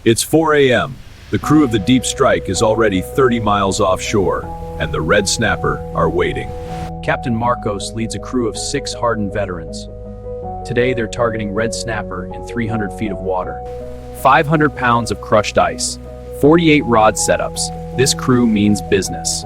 It's 4 a.m. The crew of the Deep Strike is already 30 miles offshore, and the Red Snapper are waiting. Captain Marcos leads a crew of 6 hardened veterans. Today they're targeting Red Snapper in 300 feet of water. 500 pounds of crushed ice, 48 rod setups. This crew means business.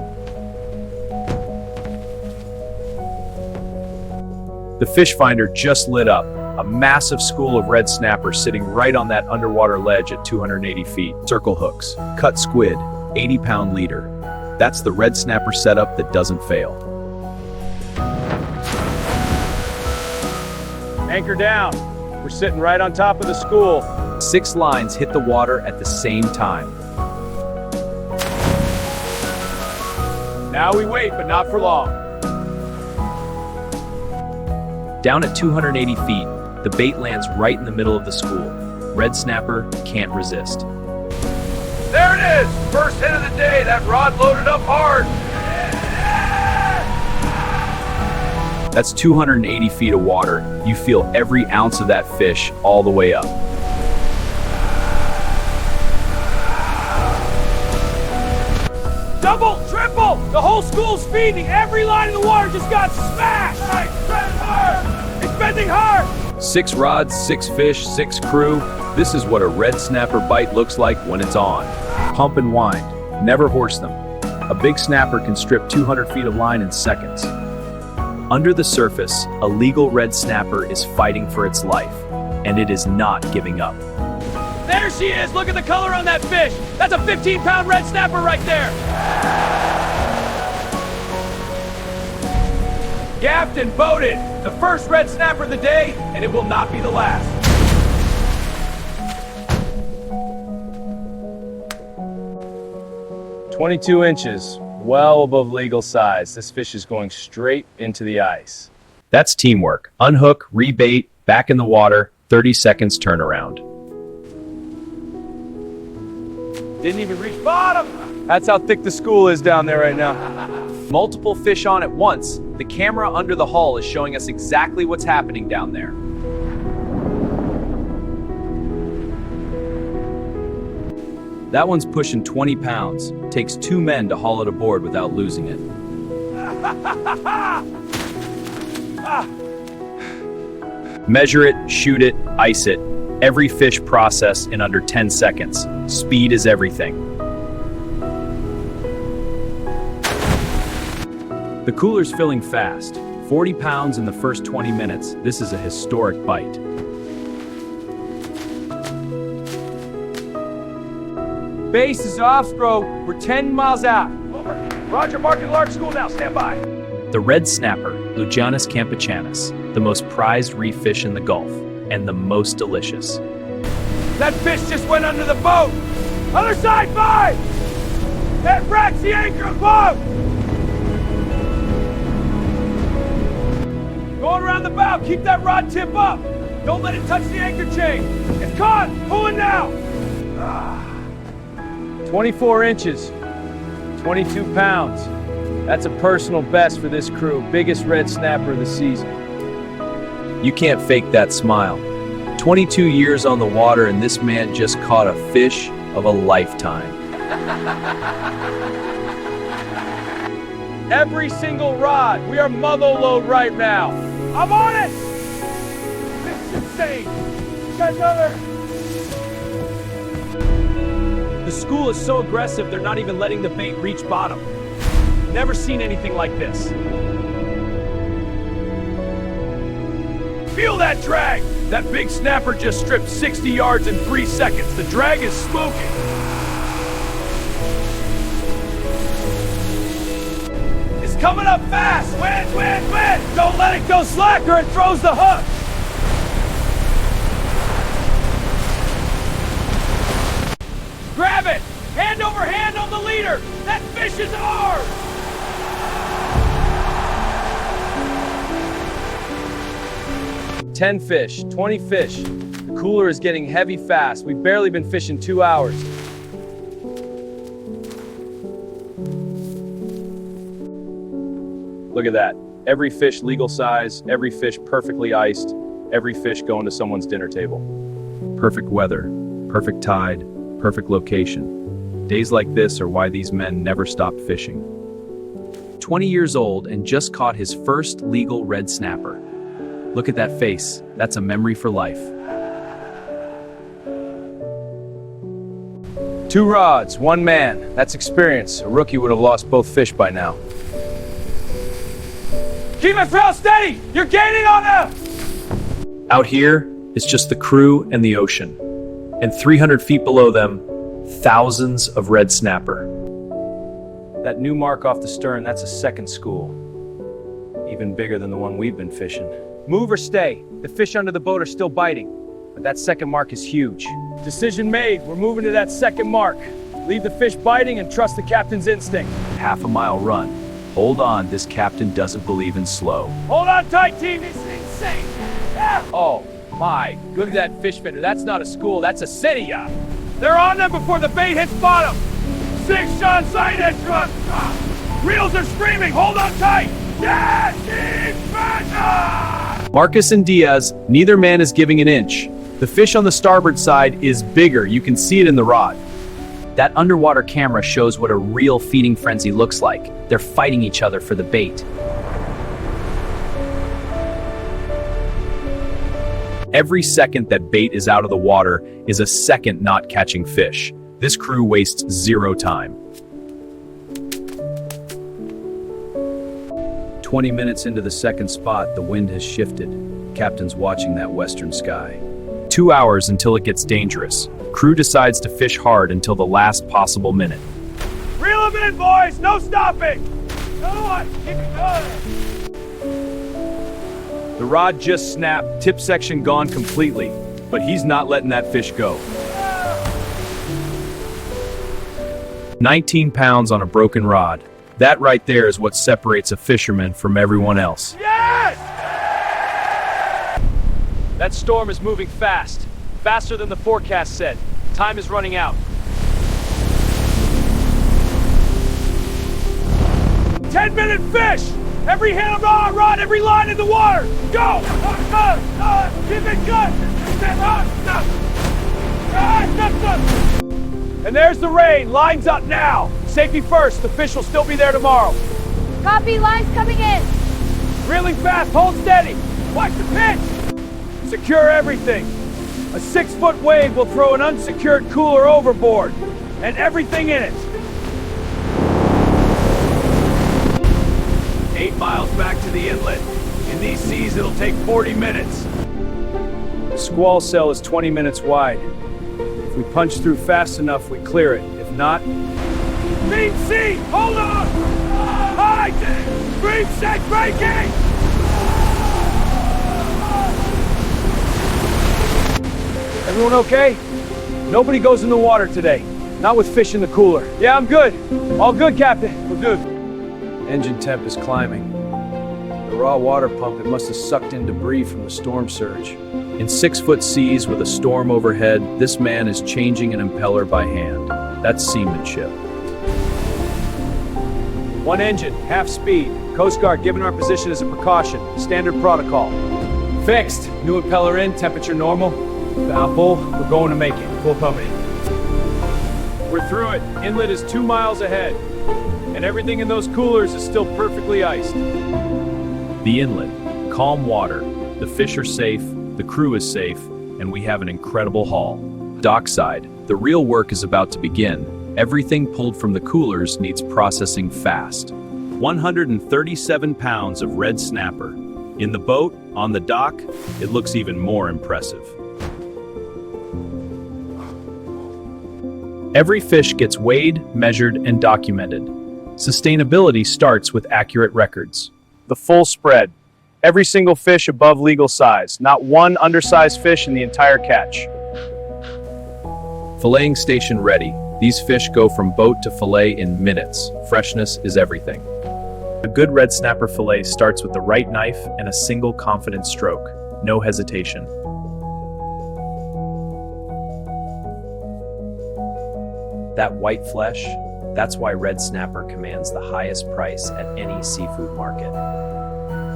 The fish finder just lit up. A massive school of red snapper sitting right on that underwater ledge at 280 feet. Circle hooks, cut squid, 80-pound leader. That's the red snapper setup that doesn't fail. Anchor down. We're sitting right on top of the school. 6 lines hit the water at the same time. Now we wait, but not for long. Down at 280 feet, the bait lands right in the middle of the school. Red snapper can't resist. There it is! First hit of the day. That rod loaded up hard. That's 280 feet of water. You feel every ounce of that fish all the way up. Double, triple! The whole school's feeding. Every line in the water just got smashed. It's bending hard. It's bending hard. 6 rods, 6 fish, 6 crew. This is what a red snapper bite looks like when it's on. Pump and wind. Never horse them. A big snapper can strip 200 feet of line in seconds. Under the surface, a legal red snapper is fighting for its life, and it is not giving up. There she is! Look at the color on that fish! That's a 15-pound red snapper right there! Gaffed and boated! The first red snapper of the day, and it will not be the last. "22 inches, well above legal size. This fish is going straight into the ice." That's teamwork. Unhook, rebait, back in the water, 30 seconds turnaround. Didn't even reach bottom! That's how thick the school is down there right now. Multiple fish on at once. The camera under the hull is showing us exactly what's happening down there. That one's pushing 20 pounds. Takes 2 men to haul it aboard without losing it. Measure it, shoot it, ice it. Every fish processed in under 10 seconds. Speed is everything. The cooler's filling fast. 40 pounds in the first 20 minutes. This is a historic bite. Base is off stroke. We're 10 miles out. Over. Roger, marking large school now. Stand by. The red snapper, Lujanus campechanus, the most prized reef fish in the Gulf, and the most delicious. That fish just went under the boat. Other side, 5! That wrecks the anchor above! Going around the bow, keep that rod tip up. Don't let it touch the anchor chain. It's caught, pulling now. 24 inches, 22 pounds. That's a personal best for this crew. Biggest red snapper of the season. You can't fake that smile. 22 years on the water and this man just caught a fish of a lifetime. Every single rod. We are muzzle load right now. I'm on it! This is insane. Got another. The school is so aggressive, they're not even letting the bait reach bottom. Never seen anything like this. Feel that drag! That big snapper just stripped 60 yards in 3 seconds. The drag is smoking. It's coming up fast! Wind, wind, wind! Don't let it go slack or it throws the hook! Grab it! Hand over hand on the leader! That fish is ours! "10 fish, 20 fish. The cooler is getting heavy fast. We've barely been fishing 2 hours. Look at that. Every fish legal size, every fish perfectly iced, every fish going to someone's dinner table. Perfect weather, perfect tide, Perfect location. Days like this are why these men never stopped fishing. 20 years old and just caught his first legal red snapper. Look at that face. That's a memory for life. 2 rods, 1 man. That's experience. A rookie would have lost both fish by now. Keep it trail steady! You're gaining on them! Out here, it's just the crew and the ocean. And 300 feet below them, thousands of red snapper. That new mark off the stern, that's a second school. Even bigger than the one we've been fishing. Move or stay. The fish under the boat are still biting, but that second mark is huge. Decision made. We're moving to that second mark. Leave the fish biting and trust the captain's instinct. Half-a-mile run. Hold on, this captain doesn't believe in slow. Hold on tight, team. This is insane. Yeah. Oh my, look at that fish finder. That's not a school, that's a city. They're on them before the bait hits bottom. 6 shot sight edge run. Reels are screaming. Hold on tight. Yes, Marcus and Diaz, neither man is giving an inch. The fish on the starboard side is bigger. You can see it in the rod. That underwater camera shows what a real feeding frenzy looks like. They're fighting each other for the bait. Every second that bait is out of the water is a second not catching fish. This crew wastes 0 time. 20 minutes into the second spot, the wind has shifted. Captain's watching that western sky. 2 hours until it gets dangerous. Crew decides to fish hard until the last possible minute. Reel them in, boys! No stopping! Another one! Keep it going! The rod just snapped, tip section gone completely, but he's not letting that fish go. 19 pounds on a broken rod. That right there is what separates a fisherman from everyone else. Yes! That storm is moving fast. Faster than the forecast said. Time is running out. 10-minute fish! Every hand on rod, every line in the water! Go! Keep it good! And there's the rain. Lines up now. Safety first. The fish will still be there tomorrow. Copy, lines coming in. Reeling fast. Hold steady. Watch the pitch. Secure everything. A 6-foot wave will throw an unsecured cooler overboard and everything in it. 8 miles back to the inlet. In these seas, it'll take 40 minutes. The squall cell is 20 minutes wide. If we punch through fast enough, we clear it. If not... Beam C! Hold on! High! Beam set breaking! Everyone okay? Nobody goes in the water today. Not with fish in the cooler. Yeah, I'm good. All good, Captain. We're good. Engine temp is climbing. The raw water pump, it must have sucked in debris from the storm surge. In 6-foot seas with a storm overhead, this man is changing an impeller by hand. That's seamanship. 1 engine, half speed. Coast Guard giving our position as a precaution. Standard protocol. Fixed. New impeller in, temperature normal. Valve full, we're going to make it. Full pumping. We're through it. Inlet is 2 miles ahead. And everything in those coolers is still perfectly iced. The inlet, calm water. The fish are safe, the crew is safe, and we have an incredible haul. Dockside, the real work is about to begin. Everything pulled from the coolers needs processing fast. 137 pounds of red snapper. In the boat, on the dock, it looks even more impressive. Every fish gets weighed, measured, and documented. Sustainability starts with accurate records. The full spread. Every single fish above legal size. Not one undersized fish in the entire catch. Filleting station ready. These fish go from boat to fillet in minutes. Freshness is everything. A good red snapper fillet starts with the right knife and a single confident stroke. No hesitation. That white flesh, that's why red snapper commands the highest price at any seafood market.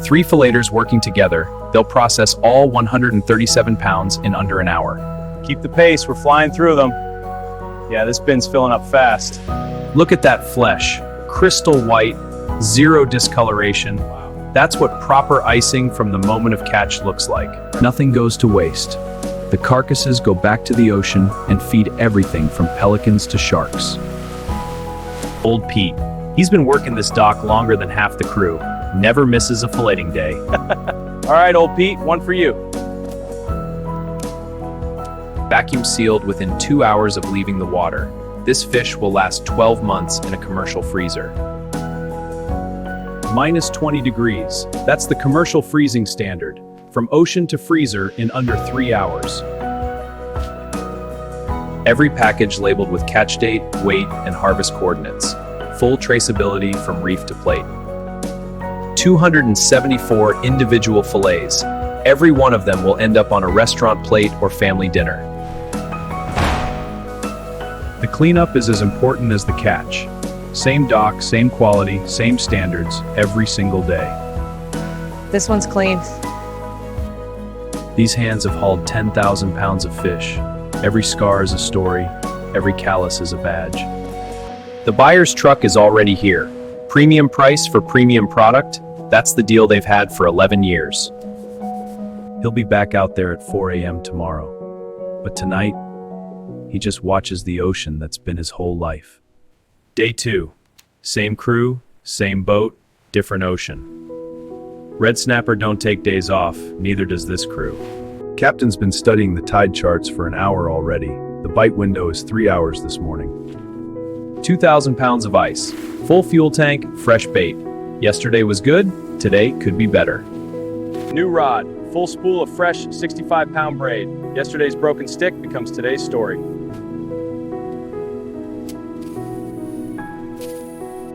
3 filleters working together, they'll process all 137 pounds in under an hour. Keep the pace, we're flying through them. Yeah, this bin's filling up fast. Look at that flesh. Crystal white, zero discoloration. That's what proper icing from the moment of catch looks like. Nothing goes to waste. The carcasses go back to the ocean and feed everything from pelicans to sharks. Old Pete, he's been working this dock longer than half the crew. Never misses a filleting day. All right, old Pete, one for you. Vacuum sealed within 2 hours of leaving the water. This fish will last 12 months in a commercial freezer. Minus 20 degrees. That's the commercial freezing standard. From ocean to freezer in under 3 hours. Every package labeled with catch date, weight, and harvest coordinates. Full traceability from reef to plate. 274 individual fillets. Every one of them will end up on a restaurant plate or family dinner. The cleanup is as important as the catch. Same dock, same quality, same standards, every single day. This one's clean. These hands have hauled 10,000 pounds of fish. Every scar is a story, every callus is a badge. The buyer's truck is already here. Premium price for premium product, that's the deal they've had for 11 years. He'll be back out there at 4 a.m. tomorrow. But tonight, he just watches the ocean that's been his whole life. Day 2. Same crew, same boat, different ocean. Red snapper don't take days off, neither does this crew. Captain's been studying the tide charts for an hour already. The bite window is 3 hours this morning. 2,000 pounds of ice, full fuel tank, fresh bait. Yesterday was good, today could be better. New rod, full spool of fresh 65-pound braid. Yesterday's broken stick becomes today's story.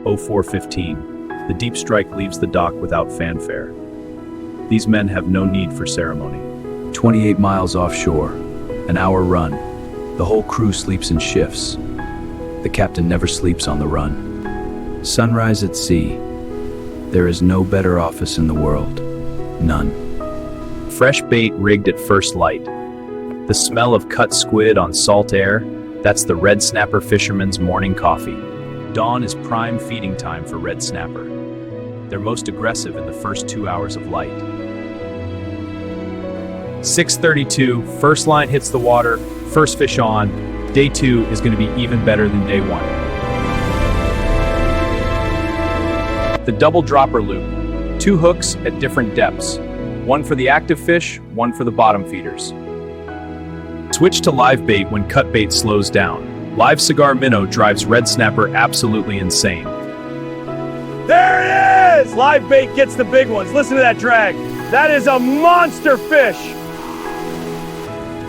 04:15. The deep strike leaves the dock without fanfare. These men have no need for ceremony. 28 miles offshore, an hour run. The whole crew sleeps in shifts. The captain never sleeps on the run. Sunrise at sea. There is no better office in the world. None. Fresh bait rigged at first light. The smell of cut squid on salt air, that's the red snapper fisherman's morning coffee. Dawn is prime feeding time for red snapper. They're most aggressive in the first 2 hours of light. 6:32, first line hits the water, first fish on. Day 2 is going to be even better than day 1. The double dropper loop. 2 hooks at different depths. One for the active fish, one for the bottom feeders. Switch to live bait when cut bait slows down. Live cigar minnow drives red snapper absolutely insane. There it is! Live bait gets the big ones. Listen to that drag. That is a monster fish.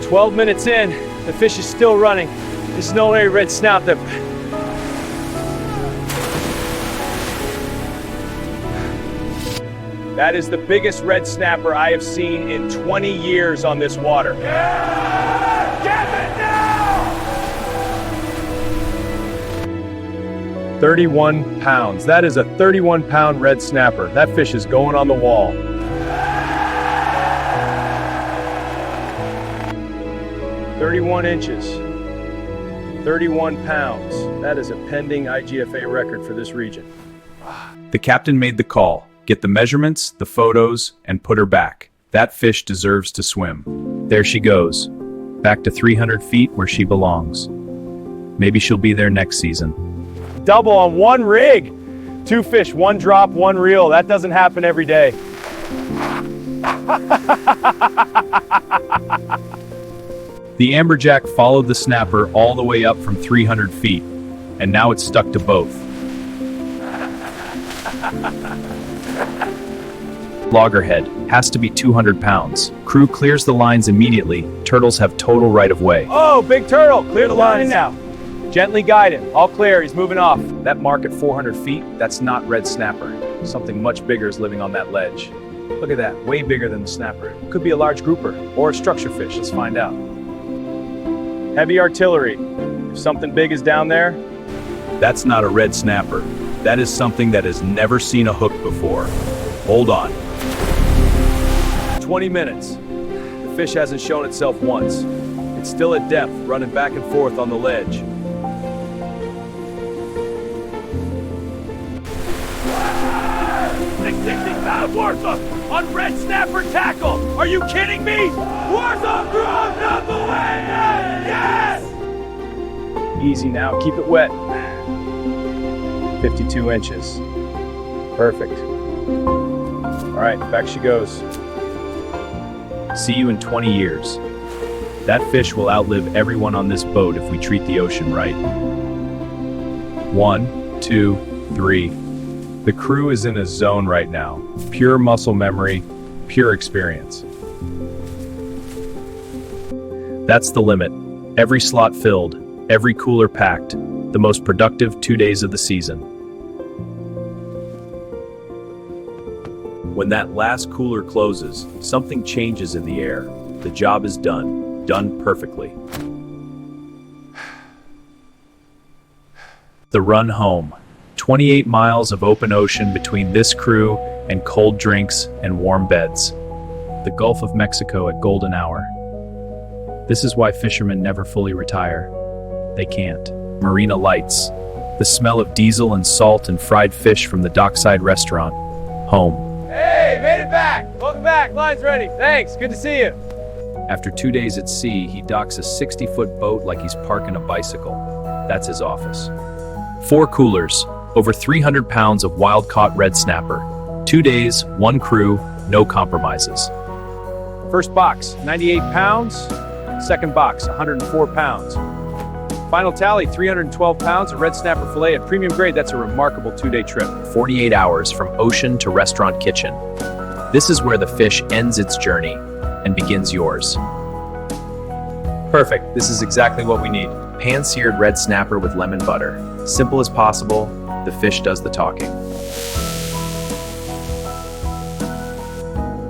12 minutes in, the fish is still running. This is no ordinary red snout. That is the biggest red snapper I have seen in 20 years on this water. Yeah! Get it now! 31 pounds. That is a 31-pound red snapper. That fish is going on the wall. 31 inches, 31 pounds. That is a pending IGFA record for this region. The captain made the call. Get the measurements, the photos, and put her back. That fish deserves to swim. There she goes, back to 300 feet where she belongs. Maybe she'll be there next season. Double on one rig. 2 fish, 1 drop, 1 reel. That doesn't happen every day. The amberjack followed the snapper all the way up from 300 feet, and now it's stuck to both. Loggerhead has to be 200 pounds. Crew clears the lines immediately. Turtles have total right of way. Oh, big turtle. Clear the line now. Gently guide him. All clear. He's moving off. That mark at 400 feet, that's not red snapper. Something much bigger is living on that ledge. Look at that. Way bigger than the snapper. Could be a large grouper or a structure fish. Let's find out. Heavy artillery. If something big is down there, That's not a red snapper. That is something that has never seen a hook before. Hold on. 20 minutes. The fish hasn't shown itself once. It's still at depth, running back and forth on the ledge. 660-pound Warsaw on red snapper tackle. Are you kidding me? Warsaw crew on the way! Yes! Easy now, keep it wet. 52 inches. Perfect. All right, back she goes. See you in 20 years. That fish will outlive everyone on this boat if we treat the ocean right. 1, 2, 3. The crew is in a zone right now. Pure muscle memory, pure experience. That's the limit. Every slot filled, every cooler packed. The most productive 2 days of the season. When that last cooler closes, something changes in the air. The job is done. Done perfectly. The run home. 28 miles of open ocean between this crew and cold drinks and warm beds. The Gulf of Mexico at golden hour. This is why fishermen never fully retire. They can't. Marina lights. The smell of diesel and salt and fried fish from the dockside restaurant. Home. Hey, made it back! Welcome back, line's ready. Thanks, good to see you. After 2 days at sea, he docks a 60-foot boat like he's parking a bicycle. That's his office. 4 coolers, over 300 pounds of wild-caught red snapper. 2 days, 1 crew, no compromises. First box, 98 pounds. Second box, 104 pounds. Final tally, 312 pounds of red snapper fillet at premium grade. That's a remarkable 2-day trip. 48 hours from ocean to restaurant kitchen. This is where the fish ends its journey and begins yours. Perfect, this is exactly what we need. Pan-seared red snapper with lemon butter. Simple as possible, the fish does the talking.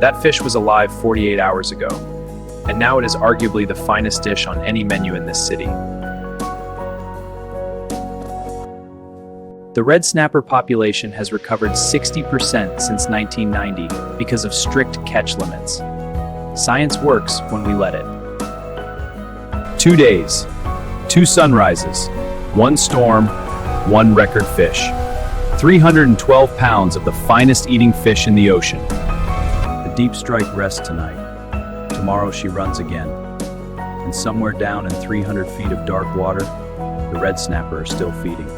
That fish was alive 48 hours ago, and now it is arguably the finest dish on any menu in this city. The red snapper population has recovered 60% since 1990 because of strict catch limits. Science works when we let it. 2 days, 2 sunrises, 1 storm, 1 record fish. 312 pounds of the finest eating fish in the ocean. The deep strike rests tonight. Tomorrow she runs again. And somewhere down in 300 feet of dark water, the red snapper are still feeding.